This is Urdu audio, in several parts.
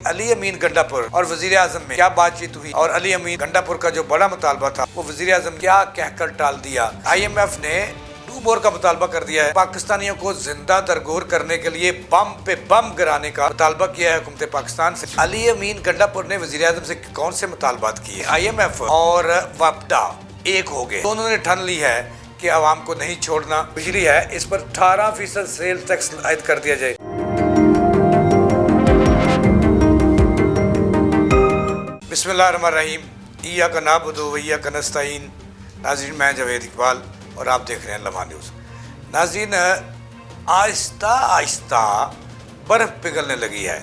علی امین گنڈاپور اور وزیر اعظم میں کیا بات چیت ہوئی اور علی امین گنڈاپور کا جو بڑا مطالبہ تھا وہ وزیر اعظم کیا کہہ کر ٹال دیا۔ آئی ایم ایف نے 2 بور کا مطالبہ کر دیا ہے، پاکستانیوں کو زندہ درگور کرنے کے لیے بم پہ بم گرانے کا مطالبہ کیا ہے حکومت پاکستان سے۔ علی امین گنڈاپور نے وزیر اعظم سے کون سے مطالبات کیے؟ آئی ایم ایف اور وپڈا ایک ہو گئے، دونوں نے ٹھن لی ہے کہ عوام کو نہیں چھوڑنا۔ بجلی ہے اس پر 18% سیل ٹیکس عائد کر دیا جائے۔ بسم اللہ الرحمن الرحیم، ایاک نعبد و ایاک نستعین۔ ناظرین، میں جاوید اقبال اور آپ دیکھ رہے ہیں لمحہ نیوز۔ ناظرین، آہستہ آہستہ برف پگھلنے لگی ہے۔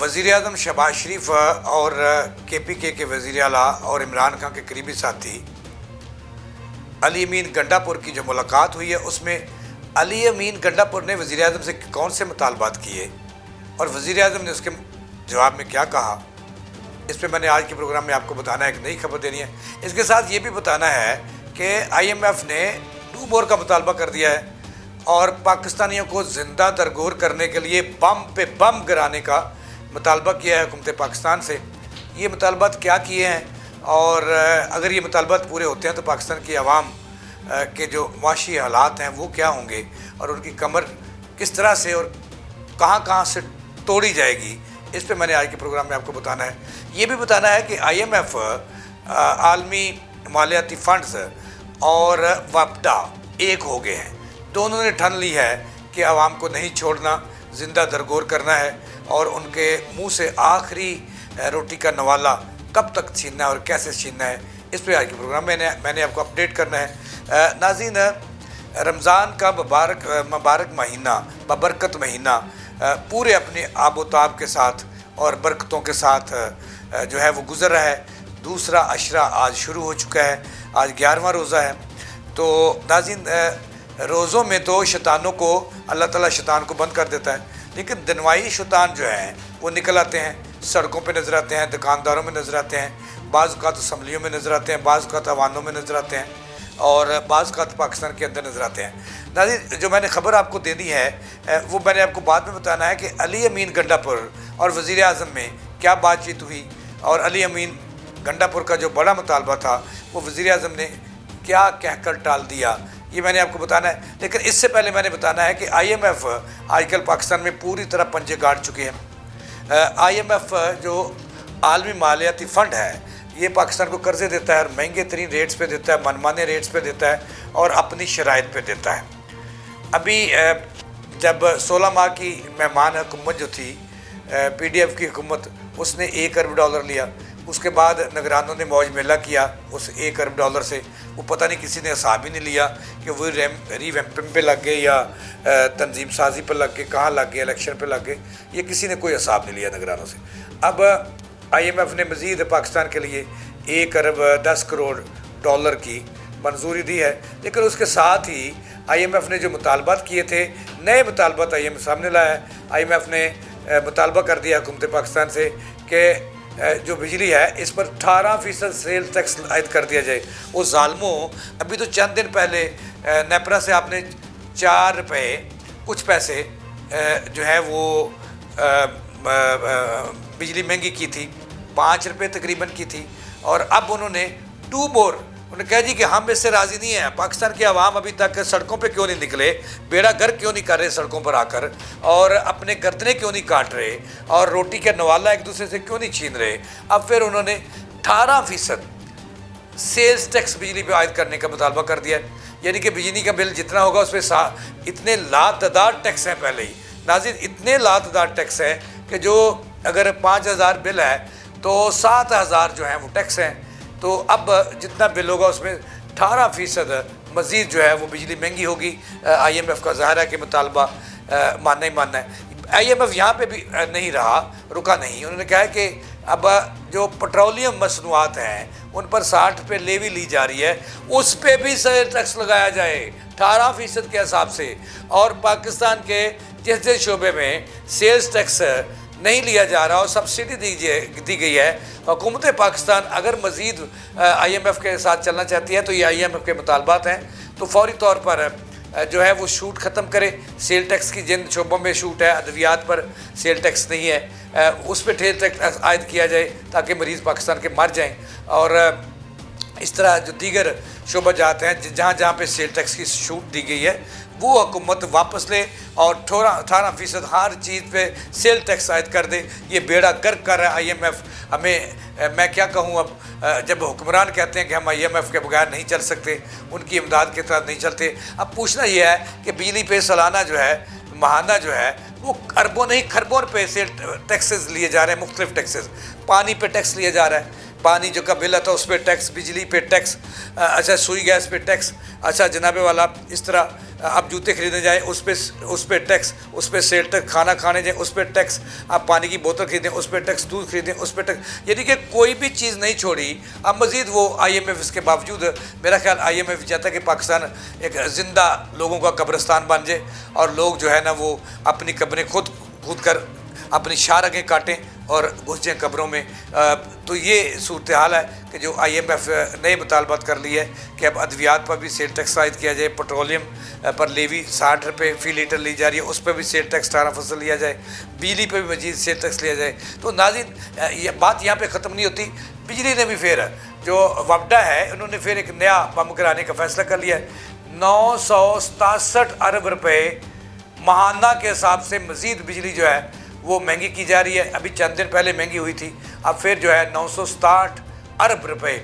وزیر اعظم شہباز شریف اور کے پی کے وزیر اعلیٰ اور عمران خان کے قریبی ساتھی علی امین گنڈاپور کی جو ملاقات ہوئی ہے، اس میں علی امین گنڈاپور نے وزیر اعظم سے کون سے مطالبات کیے اور وزیر اعظم نے اس کے جواب میں کیا کہا، اس پہ میں نے آج کے پروگرام میں آپ کو بتانا ہے، ایک نئی خبر دینی ہے۔ اس کے ساتھ یہ بھی بتانا ہے کہ آئی ایم ایف نے 2 بور کا مطالبہ کر دیا ہے اور پاکستانیوں کو زندہ درگور کرنے کے لیے بم پہ بم گرانے کا مطالبہ کیا ہے حکومت پاکستان سے۔ یہ مطالبات کیا کیے ہیں اور اگر یہ مطالبات پورے ہوتے ہیں تو پاکستان کی عوام کے جو معاشی حالات ہیں وہ کیا ہوں گے اور ان کی کمر کس طرح سے اور کہاں سے توڑی جائے گی، اس پہ میں نے آج کے پروگرام میں آپ کو بتانا ہے۔ یہ بھی بتانا ہے کہ آئی ایم ایف، عالمی مالیاتی فنڈز اور وپڈا ایک ہو گئے ہیں، دونوں نے ٹھن لی ہے کہ عوام کو نہیں چھوڑنا، زندہ درگور کرنا ہے اور ان کے منہ سے آخری روٹی کا نوالا کب تک چھیننا ہے اور کیسے چھیننا ہے، اس پہ آج کے پروگرام میں نے آپ کو اپڈیٹ کرنا ہے۔ ناظرین، رمضان کا مبارک مہینہ، ببرکت مہینہ پورے اپنے آب و تاب کے ساتھ اور برکتوں کے ساتھ جو ہے وہ گزر رہا ہے۔ دوسرا عشرہ آج شروع ہو چکا ہے، آج 11واں روزہ ہے۔ تو ناظرین، روزوں میں تو شیطانوں کو اللہ تعالیٰ شیطان کو بند کر دیتا ہے، لیکن دنوائی شیطان جو ہیں وہ نکل آتے ہیں، سڑکوں پہ نظر آتے ہیں، دکانداروں میں نظر آتے ہیں، بعض اوقات اسمبلیوں میں نظر آتے ہیں، بعض اوقات ایوانوں میں نظر آتے ہیں اور بعض اوقات پاکستان کے اندر نظر آتے ہیں۔ ناظرین، جو میں نے خبر آپ کو دینی ہے وہ میں نے آپ کو بعد میں بتانا ہے کہ علی امین گنڈاپور اور وزیر اعظم میں کیا بات چیت ہوئی اور علی امین گنڈاپور کا جو بڑا مطالبہ تھا وہ وزیر اعظم نے کیا کہہ کر ٹال دیا، یہ میں نے آپ کو بتانا ہے۔ لیکن اس سے پہلے میں نے بتانا ہے کہ آئی ایم ایف آج کل پاکستان میں پوری طرح پنجے گاڑ چکے ہیں۔ آئی ایم ایف جو عالمی مالیاتی فنڈ ہے، یہ پاکستان کو قرضے دیتا ہے اور مہنگے ترین ریٹس پہ دیتا ہے، منمانے ریٹس پہ دیتا ہے اور اپنی شرائط پہ دیتا ہے۔ ابھی جب 16 ماہ کی مہمان حکومت جو تھی پی ڈی ایف کی حکومت، اس نے $1 ارب لیا، اس کے بعد نگرانوں نے موج میلہ کیا اس $1 ارب سے۔ وہ پتہ نہیں کسی نے حساب ہی نہیں لیا کہ وہ ری ویمپنگ پہ لگ گئے یا تنظیم سازی پہ لگ گئے، کہاں لگ گئے، الیکشن پہ لگ گئے، یہ کسی نے کوئی حساب نہیں لیا نگرانوں سے۔ اب آئی ایم ایف نے مزید پاکستان کے لیے $1 ارب 10 کروڑ کی منظوری دی ہے، لیکن اس کے ساتھ ہی آئی ایم ایف نے جو مطالبات کیے تھے، نئے مطالبات آئی ایم ایف سامنے لایا ہے۔ آئی ایم ایف نے مطالبہ کر دیا حکومت پاکستان سے کہ جو بجلی ہے اس پر 18% سیل ٹیکس عائد کر دیا جائے۔ وہ ظالموں، ابھی تو چند دن پہلے نیپرا سے آپ نے 4 روپے کچھ پیسے جو ہے وہ بجلی مہنگی کی تھی، 5 روپے تقریباً کی تھی، اور اب انہوں نے 2 بور، انہوں نے کہا جی کہ ہم اس سے راضی نہیں ہیں، پاکستان کی عوام ابھی تک سڑکوں پہ کیوں نہیں نکلے، بیڑا گر کیوں نہیں کر رہے سڑکوں پر آ کر، اور اپنے گردنے کیوں نہیں کاٹ رہے اور روٹی کا نوالا ایک دوسرے سے کیوں نہیں چھین رہے۔ اب پھر انہوں نے 18% سیلز ٹیکس بجلی پہ عائد کرنے کا مطالبہ کر دیا ہے، یعنی کہ بجلی کا بل جتنا ہوگا اس پہ اتنے لاتعداد ٹیکس ہیں پہلے ہی۔ ناظرین، اتنے لاتعداد ٹیکس ہیں کہ جو اگر 5000 بل ہے تو 7000 جو ہیں وہ ٹیکس ہیں۔ تو اب جتنا بل ہوگا اس میں 18% مزید جو ہے وہ بجلی مہنگی ہوگی۔ آئی ایم ایف کا ظاہر ہے کہ مطالبہ ماننا ہی ماننا ہے۔ آئی ایم ایف یہاں پہ بھی نہیں رکا نہیں، انہوں نے کہا ہے کہ اب جو پٹرولیم مصنوعات ہیں ان پر 60 روپے لیوی لی جا رہی ہے، اس پہ بھی سیل ٹیکس لگایا جائے 18% کے حساب سے، اور پاکستان کے جس شعبے میں سیلز ٹیکس نہیں لیا جا رہا اور سبسڈی دی گئی ہے، حکومت پاکستان اگر مزید آئی ایم ایف کے ساتھ چلنا چاہتی ہے تو یہ آئی ایم ایف کے مطالبات ہیں، تو فوری طور پر جو ہے وہ چھوٹ ختم کرے، سیل ٹیکس کی جن شعبوں میں چھوٹ ہے، ادویات پر سیل ٹیکس نہیں ہے، اس پہ ٹیل ٹیکس عائد کیا جائے تاکہ مریض پاکستان کے مر جائیں، اور اس طرح جو دیگر شعبہ جات ہیں جہاں جہاں پہ سیل ٹیکس کی چھوٹ دی گئی ہے وہ حکومت واپس لے اور 18% ہر چیز پہ سیل ٹیکس عائد کر دے۔ یہ بیڑا گرک کر رہا ہے آئی ایم ایف ہمیں، میں کیا کہوں اب، جب حکمران کہتے ہیں کہ ہم آئی ایم ایف کے بغیر نہیں چل سکتے، ان کی امداد کے تحت نہیں چلتے۔ اب پوچھنا یہ ہے کہ بجلی پہ سالانہ جو ہے، ماہانہ جو ہے، وہ اربوں نہیں کھربوں پہ سیل ٹیکسز لیے جا رہے ہیں، مختلف ٹیکسز، پانی پہ ٹیکس لیا جا رہا ہے، پانی جو کا بل آتا ہے اس پہ ٹیکس، بجلی پہ ٹیکس، اچھا سوئی گیس پہ ٹیکس، اچھا جناب والا اس طرح اب جوتے خریدنے جائیں اس پہ ٹیکس، اس پہ سیل ٹیکس، کھانا کھانے جائیں اس پہ ٹیکس، آپ پانی کی بوتل خریدیں اس پہ ٹیکس، دودھ خریدیں اس پہ ٹیکس، یعنی کہ کوئی بھی چیز نہیں چھوڑی۔ اب مزید وہ آئی ایم ایف اس کے باوجود، میرا خیال آئی ایم ایف چاہتا ہے کہ پاکستان ایک زندہ لوگوں کا قبرستان بن جائے اور لوگ جو ہے نا وہ اپنی قبریں خود کر اپنی شارگیں کاٹیں اور گھس جائیں قبروں میں۔ تو یہ صورتحال ہے کہ جو آئی ایم ایف نئے مطالبات کر لی ہے کہ اب ادویات پر بھی سیل ٹیکس عائد کیا جائے، پٹرولیم پر لیوی 60 روپے فی لیٹر لی جا رہی ہے، اس پہ بھی سیل ٹیکس 18% لیا جائے، بجلی پہ بھی مزید سیل ٹیکس لیا جائے۔ تو ناظرین یہ بات یہاں پہ ختم نہیں ہوتی، بجلی نے بھی پھر جو وابڈا ہے انہوں نے پھر ایک نیا بم گرانے کا فیصلہ کر لیا ہے، 967 ارب روپے ماہانہ کے حساب سے مزید بجلی جو ہے وہ مہنگی کی جا رہی ہے۔ ابھی چند دن پہلے مہنگی ہوئی تھی، اب پھر جو ہے 967 ارب روپے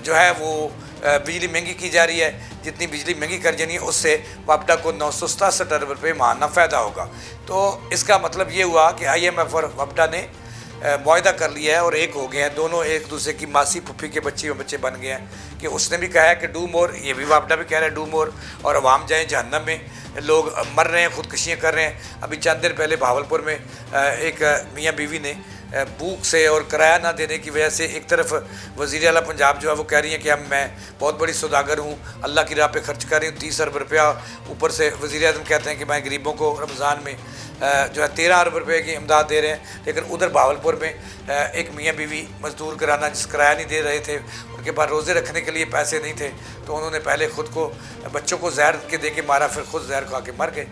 جو ہے وہ بجلی مہنگی کی جا رہی ہے۔ جتنی بجلی مہنگی کر جانی ہے اس سے وابڈا کو 967 ارب روپے ماہانہ فائدہ ہوگا۔ تو اس کا مطلب یہ ہوا کہ آئی ایم ایف اور وابڈا نے معاہدہ کر لیا ہے اور ایک ہو گئے ہیں، دونوں ایک دوسرے کی ماسی پھپھی کے بچے بن گئے ہیں کہ اس نے بھی کہا ہے کہ ڈو مور، یہ بھی وابڈا بھی کہہ رہا ہے ڈو مور، اور عوام جائیں جہنم میں، لوگ مر رہے ہیں، خودکشیاں کر رہے ہیں۔ ابھی چند دن پہلے بھاولپور میں ایک میاں بیوی نے بھوک سے اور کرایہ نہ دینے کی وجہ سے، ایک طرف وزیر اعلیٰ پنجاب جو ہے وہ کہہ رہی ہیں کہ میں بہت بڑی سوداگر ہوں، اللہ کی راہ پہ خرچ کر رہی ہوں 30 ارب روپیہ، اوپر سے وزیر اعظم کہتے ہیں کہ میں غریبوں کو رمضان میں جو ہے 13 ارب روپے کی امداد دے رہے ہیں، لیکن ادھر بھاولپور میں ایک میاں بیوی مزدور کرانا جس کرایہ نہیں دے رہے تھے، ان کے پاس روزے رکھنے کے لیے پیسے نہیں تھے، تو انہوں نے پہلے خود کو بچوں کو زہر کے دے کے مارا، پھر خود زہر کھا کے مر گئے،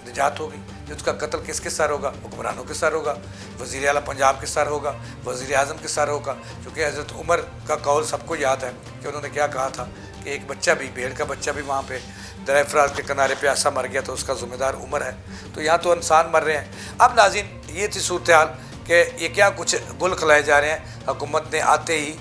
نجات ہو گئی۔ اس کا قتل کس کے سر ہوگا؟ حکمرانوں کے سر ہوگا، وزیر اعلیٰ پنجاب کے سر ہوگا، وزیر اعظم کے سر ہوگا، کیونکہ حضرت عمر کا قول سب کو یاد ہے کہ انہوں نے کیا کہا تھا کہ ایک بچہ بھی، بھیڑ کا بچہ بھی وہاں پہ دریا فرات کے کنارے پہ ایسا مر گیا تو اس کا ذمہ دار عمر ہے۔ تو یہاں تو انسان مر رہے ہیں۔ اب ناظرین یہ تھی صورتحال کہ یہ کیا کچھ گل کھلائے جا رہے ہیں۔ حکومت نے آتے ہی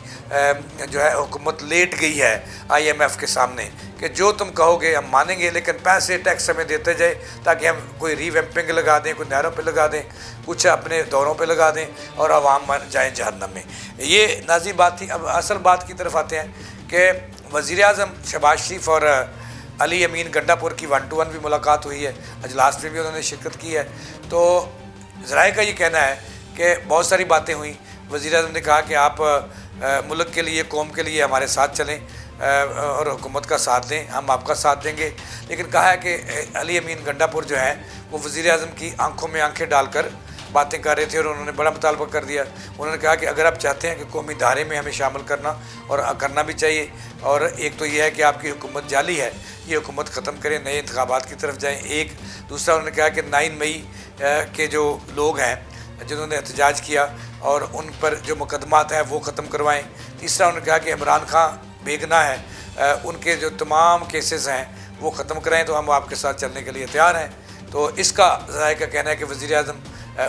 جو ہے حکومت لیٹ گئی ہے آئی ایم ایف کے سامنے کہ جو تم کہو گے ہم مانیں گے، لیکن پیسے ٹیکس ہمیں دیتے جائے تاکہ ہم کوئی ری ویمپنگ لگا دیں، کوئی نہروں پہ لگا دیں، کچھ اپنے دوروں پہ لگا دیں اور عوام مر جائیں جہنم میں۔ یہ ناظرین بات تھی۔ اب اصل بات کی طرف آتے ہیں کہ وزیر اعظم شہباز شریف اور علی امین گنڈا پور کی 1 to 1 بھی ملاقات ہوئی ہے، اجلاس میں بھی انہوں نے شرکت کی ہے۔ تو ذرائع کا یہ کہنا ہے کہ بہت ساری باتیں ہوئیں۔ وزیر اعظم نے کہا کہ آپ ملک کے لیے، قوم کے لیے ہمارے ساتھ چلیں اور حکومت کا ساتھ دیں، ہم آپ کا ساتھ دیں گے، لیکن کہا ہے کہ علی امین گنڈا پور جو ہیں وہ وزیر اعظم کی آنکھوں میں آنکھیں ڈال کر باتیں کر رہے تھے اور انہوں نے بڑا مطالبہ کر دیا۔ انہوں نے کہا کہ اگر آپ چاہتے ہیں کہ قومی دھارے میں ہمیں شامل کرنا اور کرنا بھی چاہیے، اور ایک تو یہ ہے کہ آپ کی حکومت جعلی ہے، یہ حکومت ختم کریں، نئے انتخابات کی طرف جائیں۔ ایک دوسرا انہوں نے کہا کہ 9 مئی کے جو لوگ ہیں جنہوں نے احتجاج کیا اور ان پر جو مقدمات ہیں وہ ختم کروائیں۔ تیسرا انہوں نے کہا کہ عمران خان بے گناہ ہے، ان کے جو تمام کیسز ہیں وہ ختم کرائیں، تو ہم آپ کے ساتھ چلنے کے لیے تیار ہیں۔ تو اس کا ذرائع کا کہنا ہے کہ وزیر اعظم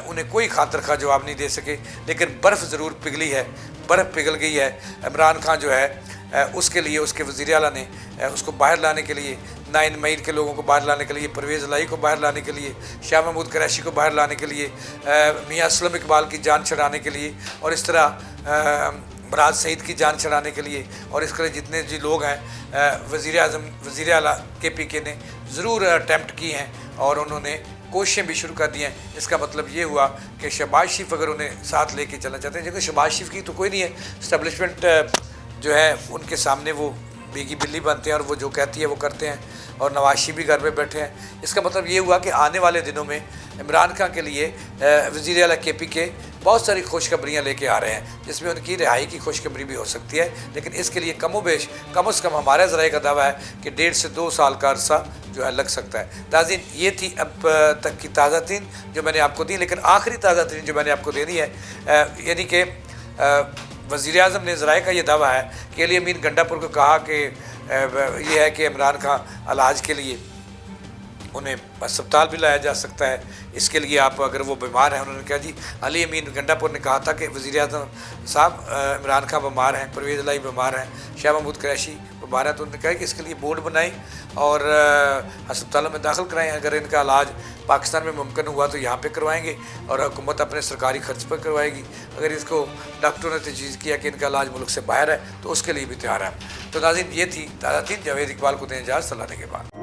انہیں کوئی خاطر خواہ جواب نہیں دے سکے، لیکن برف ضرور پگھلی ہے، برف پگھل گئی ہے۔ عمران خان جو ہے اس کے لیے، اس کے وزیر اعلیٰ نے اس کو باہر لانے کے لیے، 9 مئی کے لوگوں کو باہر لانے کے لیے، پرویز الہی کو باہر لانے کے لیے، شاہ محمود قریشی کو باہر لانے کے لیے، میاں اسلم اقبال کی جان چھڑانے کے لیے، اور اس طرح مراد سعید کی جان چھڑانے کے لیے، اور اس طرح جتنے جو لوگ ہیں وزیر اعظم، وزیر اعلیٰ کے پی کے نے ضرور اٹیمپٹ کی ہیں اور انہوں نے کوششیں بھی شروع کر دی ہیں۔ اس کا مطلب یہ ہوا کہ شہباز شریف اگر انہیں ساتھ لے کے چلنا چاہتے ہیں، کیونکہ شہباز شریف کی تو کوئی نہیں ہے، اسٹیبلشمنٹ جو ہے ان کے سامنے وہ بیگی بلی بنتے ہیں اور وہ جو کہتی ہے وہ کرتے ہیں، اور نواز شریف بھی گھر میں بیٹھے ہیں۔ اس کا مطلب یہ ہوا کہ آنے والے دنوں میں عمران خان کے لیے وزیر اعلیٰ کے پی کے بہت ساری خوشخبریاں لے کے آ رہے ہیں جس میں ان کی رہائی کی خوشخبری بھی ہو سکتی ہے، لیکن اس کے لیے کم و بیش کم از کم ہمارے ذرائع کا دعویٰ ہے کہ 1.5 سے 2 سال کا عرصہ جو ہے لگ سکتا ہے۔ ناظرین یہ تھی اب تک کی تازہ ترین جو میں نے آپ کو دی، لیکن آخری تازہ ترین جو میں نے آپ کو دینی ہے یعنی کہ وزیر اعظم نے ذرائع کا یہ دعویٰ ہے کہ علی امین گنڈا پور کو کہا کہ یہ ہے کہ عمران خان علاج کے لیے انہیں اسپتال بھی لایا جا سکتا ہے، اس کے لیے آپ اگر وہ بیمار ہیں، انہوں نے کہا جی علی امین گنڈا پور نے کہا تھا کہ وزیر اعظم صاحب عمران خان بیمار ہیں، پرویز الہی بیمار ہیں، شاہ محمود قریشی بیمار ہیں، تو انہوں نے کہا کہ اس کے لیے بورڈ بنائیں اور ہسپتالوں میں داخل کرائیں، اگر ان کا علاج پاکستان میں ممکن ہوا تو یہاں پہ کروائیں گے اور حکومت اپنے سرکاری خرچ پر کروائے گی، اگر اس کو ڈاکٹروں نے تجویز کیا کہ ان کا علاج ملک سے باہر ہے تو اس کے لیے بھی تیار ہے۔ تو ناظرین یہ تھی تازہ ترین، جاوید اقبال کو دیں اجازت، صلاح کے بعد۔